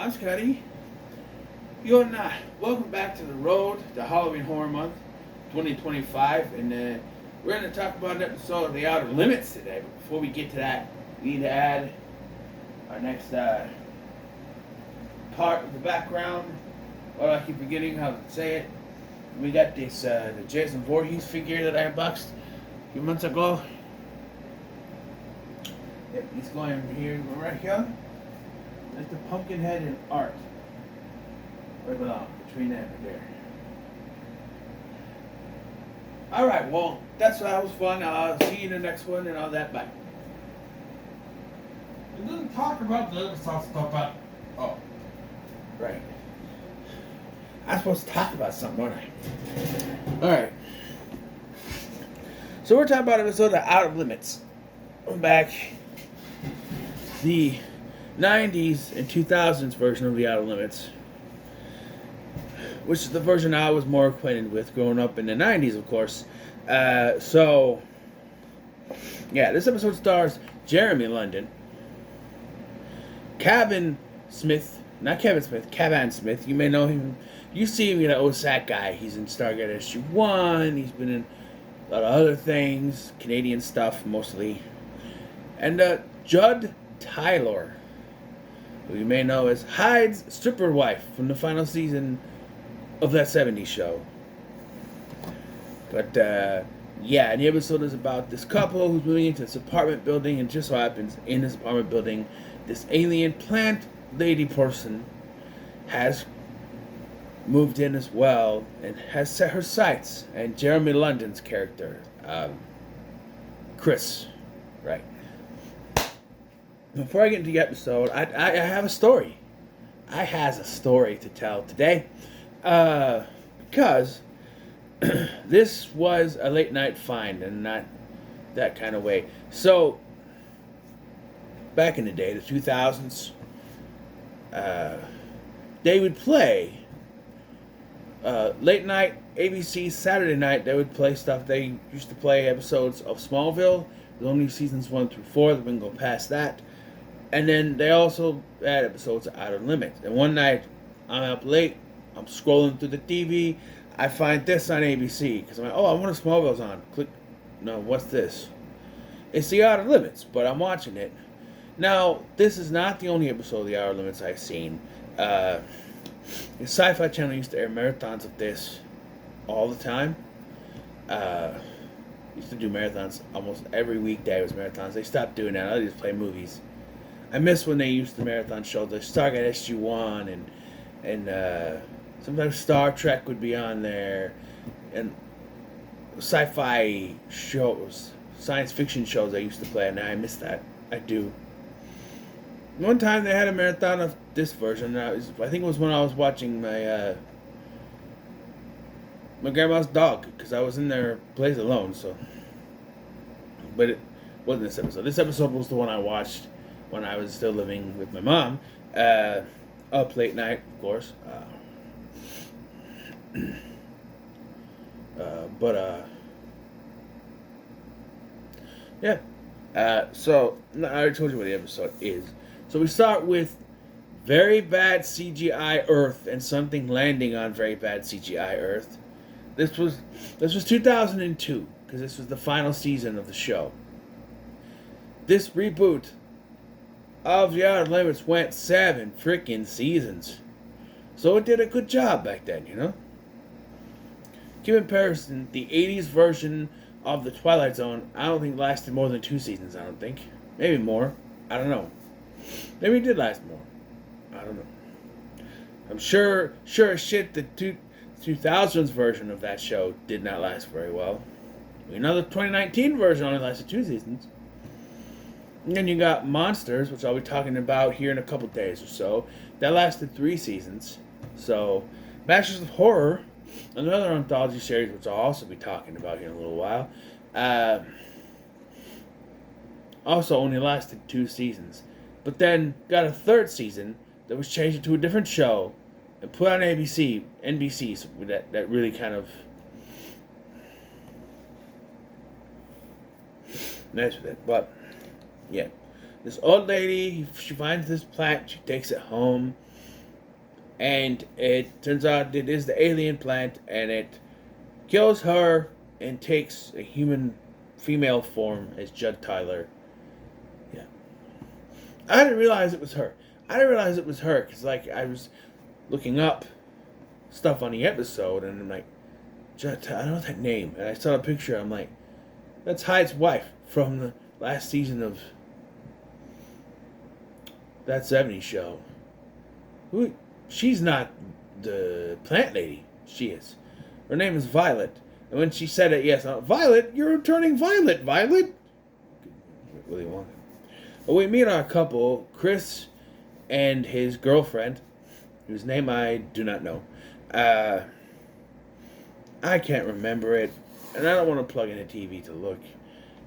I'm Scotty. You and welcome back to the road to Halloween Horror Month 2025. And we're going to talk about an episode of The Outer Limits today. But before we get to that, we need to add our next part of the background. Well, I keep forgetting how to say it. We got this the Jason Voorhees figure that I unboxed a few months ago. Yep, he's going here, right here. That's the pumpkin head and art. Right along between them and there. Alright, well, that was fun. I'll see you in the next one and all that. Bye. We didn't talk about the other stuff, but oh, Right. I'm supposed to talk about something, aren't I? Alright. So we're talking about an episode of Out of Limits. Back the 90s and 2000s version of the Outer Limits, which is the version I was more acquainted with growing up in the 90s, of course. This episode stars Jeremy London, Cavan Smith. You may know him. You see him, OSAC guy. He's in Stargate SG-1. He's been in a lot of other things, Canadian stuff mostly. And Judd Taylor, who you may know as Hyde's stripper wife from the final season of that 70s show. But, and the episode is about this couple who's moving into this apartment building, and just so happens, in this apartment building, this alien plant lady person has moved in as well, and has set her sights, and Jeremy London's character, Chris, right. Before I get into the episode, I have a story. I has a story to tell today. Because this was a late night find, and not that kind of way. So, back in the day, the 2000s, they would play late night, ABC, Saturday night, they would play stuff. They used to play episodes of Smallville. There's only seasons 1 through 4. They wouldn't go past that. And then they also had episodes of Outer Limits. And one night, I'm up late, I'm scrolling through the TV, I find this on ABC. Because I'm like, I wonder if Smallville's on. Click, no, what's this? It's the Outer Limits, but I'm watching it. Now, this is not the only episode of the Outer Limits I've seen. The Sci-Fi Channel used to air marathons of this all the time. Used to do marathons almost every weekday. Was marathons. They stopped doing that. They just play movies. I miss when they used the marathon show. The Stargate SG-1 and sometimes Star Trek would be on there, and sci-fi shows, science fiction shows I used to play, and I miss that. I do. One time they had a marathon of this version. I think it was when I was watching my grandma's dog, because I was in their place alone. So, but it wasn't this episode. This episode was the one I watched when I was still living with my mom, up late night, of course. So I already told you what the episode is. So we start with very bad CGI Earth and something landing on very bad CGI Earth. This was 2002, because this was the final season of the show. This reboot of The Outer Limits went 7 freaking seasons. So it did a good job back then, In comparison, the 80s version of The Twilight Zone, I don't think lasted more than 2 seasons, I don't think. Maybe more. I don't know. Maybe it did last more. I don't know. I'm sure as shit the 2000s version of that show did not last very well. We know the 2019 version only lasted 2 seasons. And then you got Monsters, which I'll be talking about here in a couple days or so. That lasted 3 seasons. So, Masters of Horror, another anthology series, which I'll also be talking about here in a little while, also only lasted 2 seasons. But then got a 3rd season that was changed into a different show and put on NBC, so that really kind of messed with it. But yeah, this old lady, she finds this plant, she takes it home, and it turns out it is the alien plant, and it kills her and takes a human female form as Judd Tyler. Yeah. I didn't realize it was her. Because, like, I was looking up stuff on the episode, and I'm like, Judd Tyler, I don't know that name. And I saw a picture, I'm like, that's Hyde's wife from the last season of That 70s Show. Who? She's not the plant lady. She is. Her name is Violet. And when she said it, yes, Violet, you're turning violet, Violet. Willy Wonka. Well, we meet our couple, Chris and his girlfriend, whose name I do not know. I can't remember it, and I don't want to plug in a TV to look.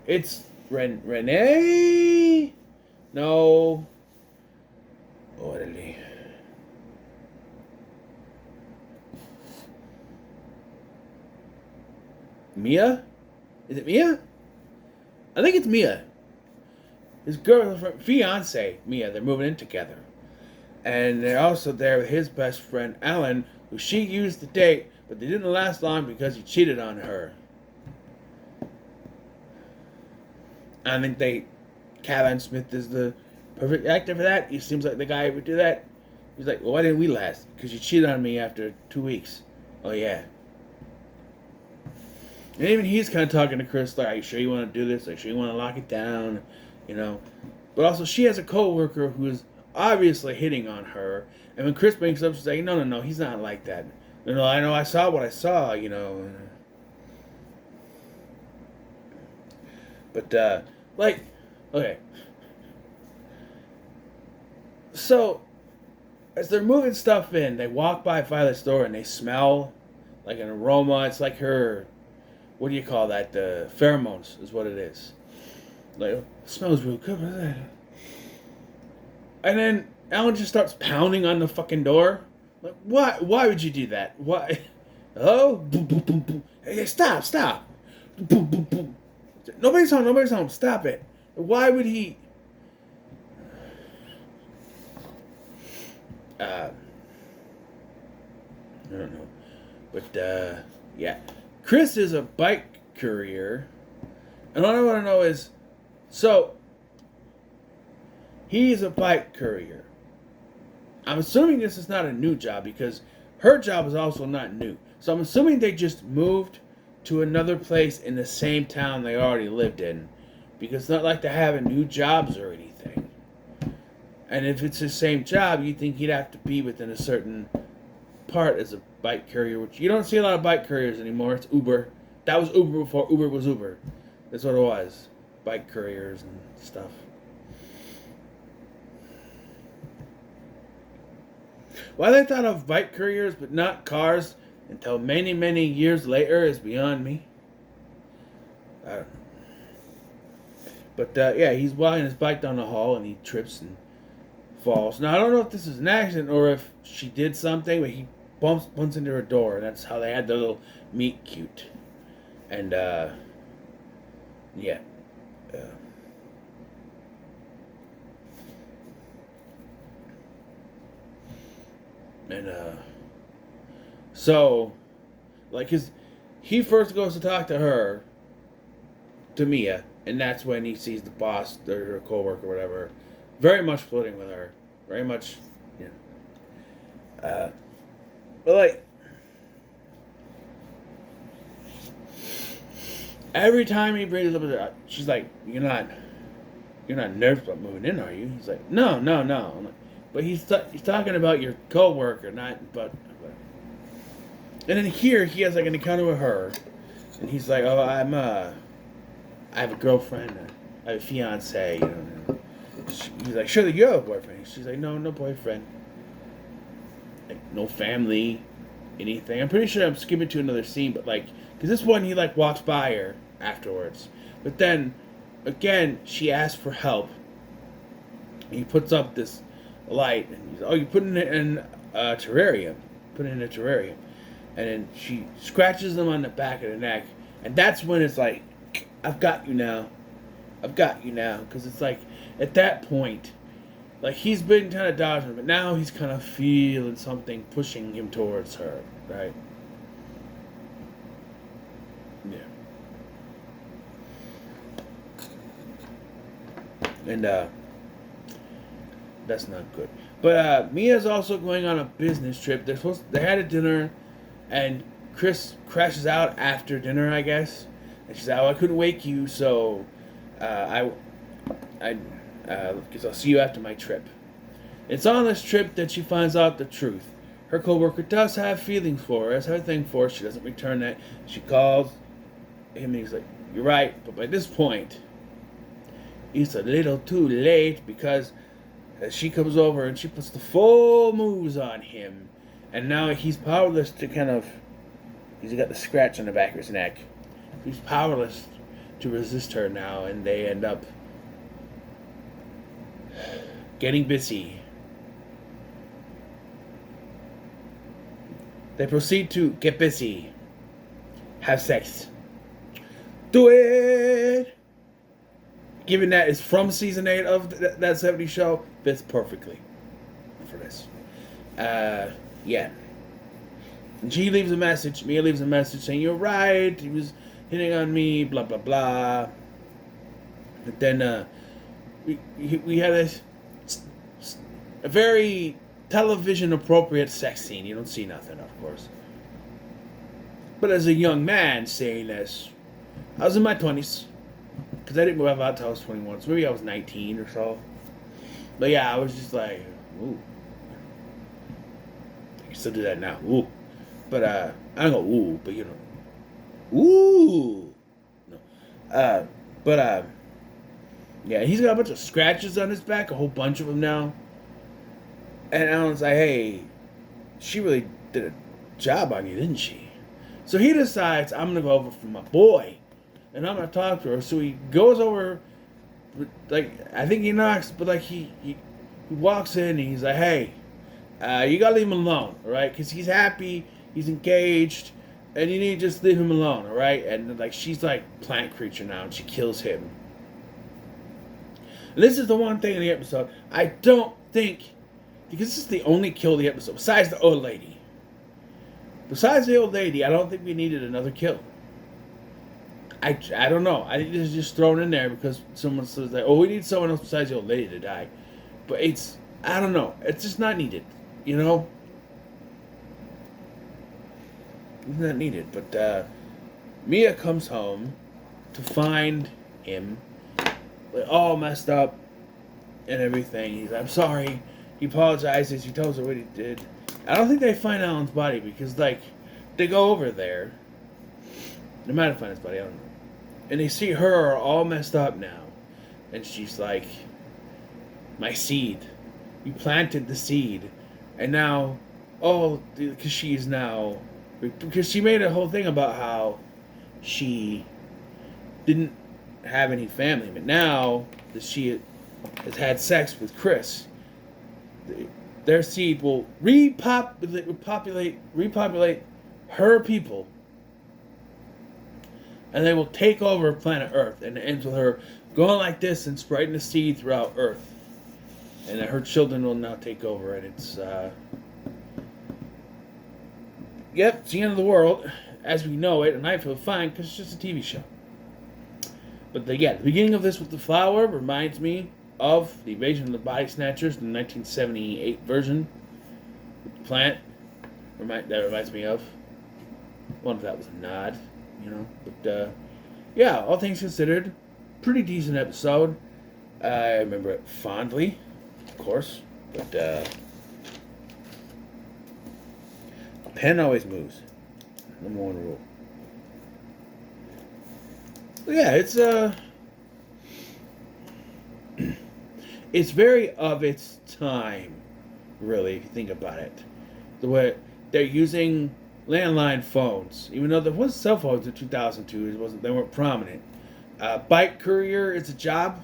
It's Renee? No. What did he? Mia? Is it Mia? I think it's Mia. His girlfriend, fiance, Mia, they're moving in together. And they're also there with his best friend, Alan, who she used to date, but they didn't last long because he cheated on her. I think Callan Smith is the perfect actor for that. He seems like the guy who would do that. He's like, well, why didn't we last? Because you cheated on me after 2 weeks. Oh, yeah. And even he's kind of talking to Chris, like, are you sure you want to do this? Are you sure you want to lock it down? You know? But also, she has a co-worker who is obviously hitting on her. And when Chris brings up, she's like, no, he's not like that. No, I know, I saw what I saw, you know. But, like, okay. So, as they're moving stuff in, they walk by Violet's door and they smell like an aroma. It's like her, what do you call that? The pheromones is what it is. Like, it smells real good. What is that? And then Alan just starts pounding on the fucking door. Like, why? Why would you do that? Why? Oh, boom, boom, boom, boom. Hey, stop. Boom, boom, boom. Nobody's home. Stop it. Why would he? I don't know. But, yeah. Chris is a bike courier. And all I want to know is, so, he's a bike courier. I'm assuming this is not a new job because her job is also not new. So I'm assuming they just moved to another place in the same town they already lived in. Because it's not like they're having new jobs or anything. And if it's the same job, you'd think he'd have to be within a certain part as a bike courier, which you don't see a lot of bike couriers anymore. It's Uber. That was Uber before Uber was Uber. That's what it was. Bike couriers and stuff. Why they thought of bike couriers but not cars until many, many years later is beyond me. I don't know. But, yeah, he's riding his bike down the hall and he trips and falls. Now, I don't know if this is an accident or if she did something, but he bumps into her door, and that's how they had their little meet cute. And, yeah. So, like, he first goes to talk to her, to Mia, and that's when he sees the boss, or her co-worker, or whatever, very much flirting with her. Very much, you know. But, like, every time he brings it up, she's like, you're not nervous about moving in, are you? He's like, no. I'm like, but he's talking about your co-worker, not but. And then here he has like an encounter with her, and he's like, oh, I have a girlfriend, I have a fiance, you know. He's like, sure, you have a boyfriend. She's like, no boyfriend. Like, no family, anything. I'm pretty sure I'm skipping to another scene, but like, because this one he like walks by her afterwards. But then, again, she asks for help. He puts up this light, and he's, oh, you're putting it in a terrarium. Put it in a terrarium. And then she scratches him on the back of the neck. And that's when it's like, I've got you now. Because it's like, at that point, Like, he's been kind of dodging, but now he's kind of feeling something pushing him towards her, right? Yeah. And, that's not good. But, Mia's also going on a business trip. They had a dinner, and Chris crashes out after dinner, I guess. And she's like, oh, I couldn't wake you, so, because I'll see you after my trip. It's on this trip that she finds out the truth. Her coworker does have feelings for her, has her thing for her. She doesn't return that. She calls him and he's like, you're right, but by this point, it's a little too late because she comes over and she puts the full moves on him. And now he's powerless to he's got the scratch on the back of his neck. He's powerless to resist her now, and they end up getting busy. They proceed to get busy. Have sex. Do it! Given that it's from season 8 of that 70s show, fits perfectly for this. Yeah. And she leaves a message. Mia leaves a message saying, you're right, he was hitting on me, blah, blah, blah. But then, we had a very television appropriate sex scene. You don't see nothing, of course. But as a young man saying this, I was in my 20s. Because I didn't move out until I was 21. So maybe I was 19 or so. But yeah, I was just like, ooh. I can still do that now. Ooh. But, I don't go ooh, but you know. Ooh. No. Yeah, he's got a bunch of scratches on his back. A whole bunch of them now. And Alan's like, hey, she really did a job on you, didn't she? So he decides, I'm going to go over for my boy. And I'm going to talk to her. So he goes over, like, I think he knocks, but, like, he walks in and he's like, hey, you got to leave him alone, all right? Because he's happy, he's engaged, and you need to just leave him alone, all right? And, like, she's, like, plant creature now, and she kills him. And this is the one thing in the episode I don't think... Because this is the only kill of the episode, besides the old lady. Besides the old lady, I don't think we needed another kill. I don't know. I think this is just thrown in there because someone says that, oh, we need someone else besides the old lady to die. But I don't know. It's just not needed, you know? It's not needed. But Mia comes home to find him like, all messed up and everything. He's like, I'm sorry. He apologizes. He tells her what he did. I don't think they find Alan's body because, like, they go over there. They might have found his body. I don't know. And they see her all messed up now. And she's like, my seed. You planted the seed. And now, because she's now... Because she made a whole thing about how she didn't have any family. But now that she has had sex with Chris... Their seed will repopulate her people, and they will take over planet Earth. And it ends with her going like this and spreading the seed throughout Earth, and her children will now take over. And it's it's the end of the world as we know it, and I feel fine because it's just a TV show. But the beginning of this with the flower reminds me of the Invasion of the Body Snatchers, the 1978 version. The plant that reminds me of. One of that was a nod, you know. But all things considered, pretty decent episode. I remember it fondly, of course. But a pen always moves. Number one rule. But yeah, it's very of its time, really, if you think about it. The way they're using landline phones, even though there was cell phones in 2002, they weren't prominent. Bike courier is a job.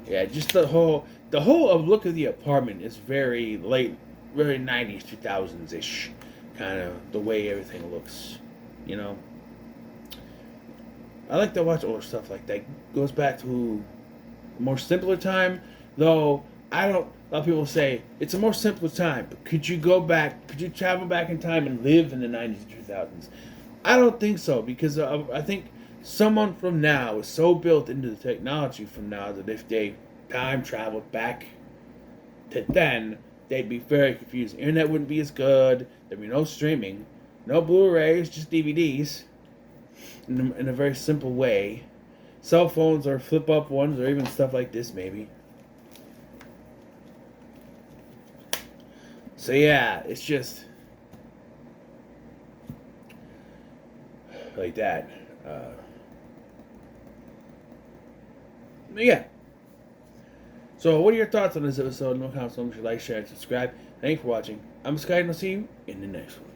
Yeah, just the whole look of the apartment is very late, very 90s, 2000s ish, kind of the way everything looks, you know. I like to watch older stuff like that. Goes back to a more simpler time, Though I don't. A lot of people say it's a more simpler time. But could you go back? Could you travel back in time and live in the 90s and 2000s? I don't think so because I think someone from now is so built into the technology from now that if they time traveled back to then, they'd be very confused. Internet wouldn't be as good. There'd be no streaming, no Blu-rays, just DVDs. In a very simple way, cell phones or flip-up ones, or even stuff like this, maybe. So yeah, it's just like that. Yeah. So, what are your thoughts on this episode? No comments, so much like, share, and subscribe. Thank you for watching. I'm Sky, and I'll see you in the next one.